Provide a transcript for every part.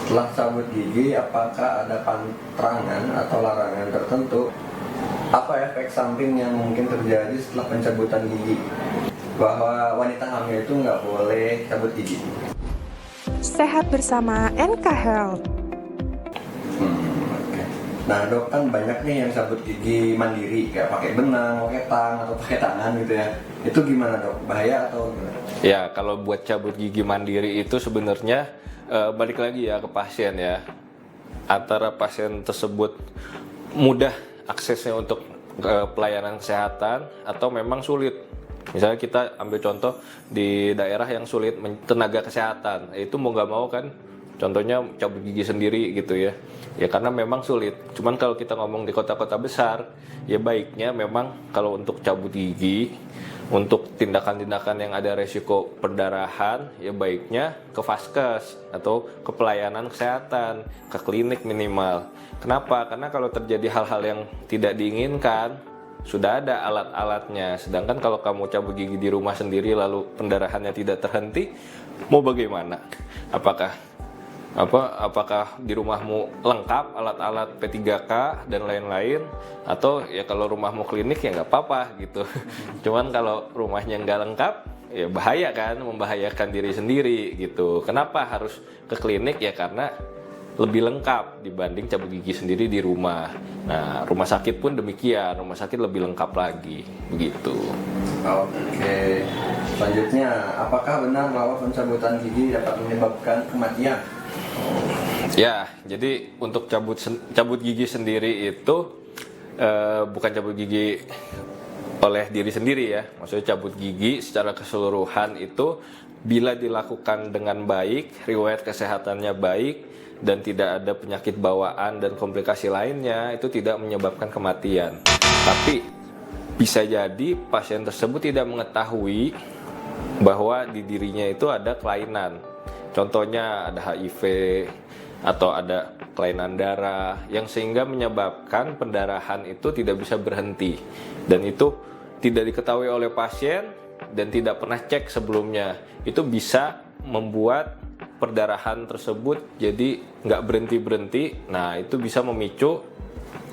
Setelah cabut gigi, apakah ada pantangan atau larangan tertentu? Apa efek samping yang mungkin terjadi setelah pencabutan gigi? Bahwa wanita hamil itu nggak boleh cabut gigi. Sehat bersama NK Health. Oke. Nah dok, kan banyak nih yang cabut gigi mandiri, kayak pakai benang, pakai tang, atau pakai tangan gitu ya. Itu gimana dok? Bahaya atau gimana? Ya, kalau buat cabut gigi mandiri itu sebenarnya balik lagi ya ke pasien ya. Antara pasien tersebut mudah aksesnya untuk pelayanan kesehatan atau memang sulit. Misalnya kita ambil contoh di daerah yang sulit tenaga kesehatan, itu mau nggak mau kan, contohnya cabut gigi sendiri gitu ya. Ya karena memang sulit. Cuman kalau kita ngomong di kota-kota besar, ya baiknya memang kalau untuk cabut gigi, untuk tindakan-tindakan yang ada resiko perdarahan, ya baiknya ke vaskes atau ke pelayanan kesehatan, ke klinik minimal. Kenapa? Karena kalau terjadi hal-hal yang tidak diinginkan, sudah ada alat-alatnya. Sedangkan kalau kamu cabut gigi di rumah sendiri lalu pendarahannya tidak terhenti, mau bagaimana? Apakah di rumahmu lengkap alat-alat P3K dan lain-lain, atau ya kalau rumahmu klinik ya nggak apa-apa gitu. Cuman kalau rumahnya nggak lengkap ya bahaya kan, membahayakan diri sendiri gitu. Kenapa harus ke klinik? Ya karena lebih lengkap dibanding cabut gigi sendiri di rumah. Nah, rumah sakit pun demikian, rumah sakit lebih lengkap lagi begitu. Oke. Selanjutnya, apakah benar bahwa pencabutan gigi dapat menyebabkan kematian? Ya, jadi untuk cabut gigi sendiri itu bukan cabut gigi oleh diri sendiri ya. Maksudnya cabut gigi secara keseluruhan itu bila dilakukan dengan baik, riwayat kesehatannya baik, dan tidak ada penyakit bawaan dan komplikasi lainnya, itu tidak menyebabkan kematian. Tapi bisa jadi pasien tersebut tidak mengetahui bahwa di dirinya itu ada kelainan. Contohnya ada HIV atau ada kelainan darah yang sehingga menyebabkan pendarahan itu tidak bisa berhenti, dan itu tidak diketahui oleh pasien dan tidak pernah cek sebelumnya. Itu bisa membuat perdarahan tersebut jadi nggak berhenti-berhenti. Nah, itu bisa memicu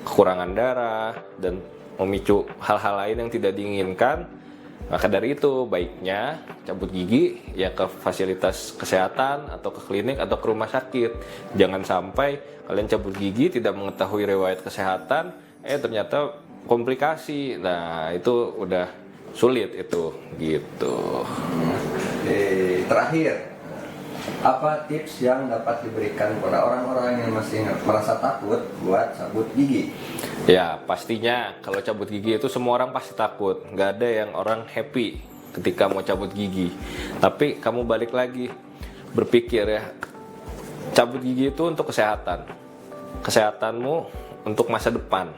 kekurangan darah dan memicu hal-hal lain yang tidak diinginkan. Maka dari itu baiknya cabut gigi ya ke fasilitas kesehatan atau ke klinik atau ke rumah sakit. Jangan sampai kalian cabut gigi tidak mengetahui riwayat kesehatan, ternyata komplikasi. Nah, itu udah sulit itu gitu. Terakhir, apa tips yang dapat diberikan kepada orang-orang yang masih merasa takut buat cabut gigi? Ya, pastinya kalau cabut gigi itu semua orang pasti takut. Nggak ada yang orang happy ketika mau cabut gigi. Tapi kamu balik lagi berpikir ya, cabut gigi itu untuk kesehatan. Kesehatanmu untuk masa depan.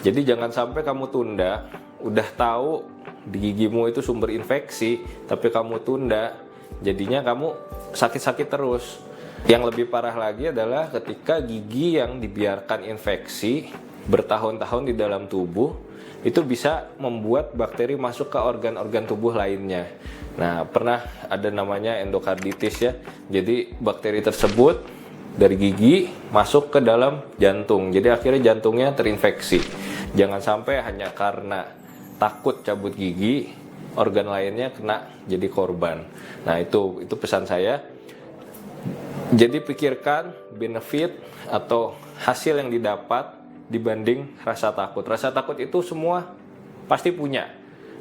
Jadi jangan sampai kamu tunda, udah tahu di gigimu itu sumber infeksi, tapi kamu tunda, jadinya kamu sakit-sakit terus. Yang lebih parah lagi adalah ketika gigi yang dibiarkan infeksi bertahun-tahun di dalam tubuh, itu bisa membuat bakteri masuk ke organ-organ tubuh lainnya. Nah, pernah ada namanya endokarditis ya. Jadi bakteri tersebut dari gigi masuk ke dalam jantung. Jadi akhirnya jantungnya terinfeksi. Jangan sampai hanya karena takut cabut gigi, organ lainnya kena jadi korban. Nah, itu pesan saya. Jadi pikirkan benefit atau hasil yang didapat dibanding rasa takut. Rasa takut itu semua pasti punya.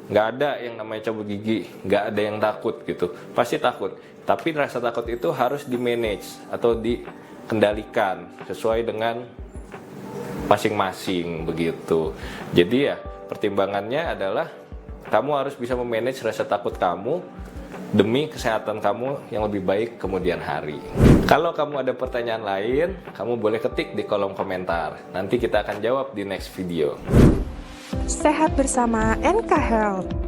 Nggak ada yang namanya cabut gigi, nggak ada yang takut gitu. Pasti takut. Tapi rasa takut itu harus di-manage atau dikendalikan sesuai dengan masing-masing begitu. Jadi ya pertimbangannya adalah kamu harus bisa memanage rasa takut kamu demi kesehatan kamu yang lebih baik kemudian hari. Kalau kamu ada pertanyaan lain, kamu boleh ketik di kolom komentar. Nanti kita akan jawab di next video. Sehat bersama NK Health.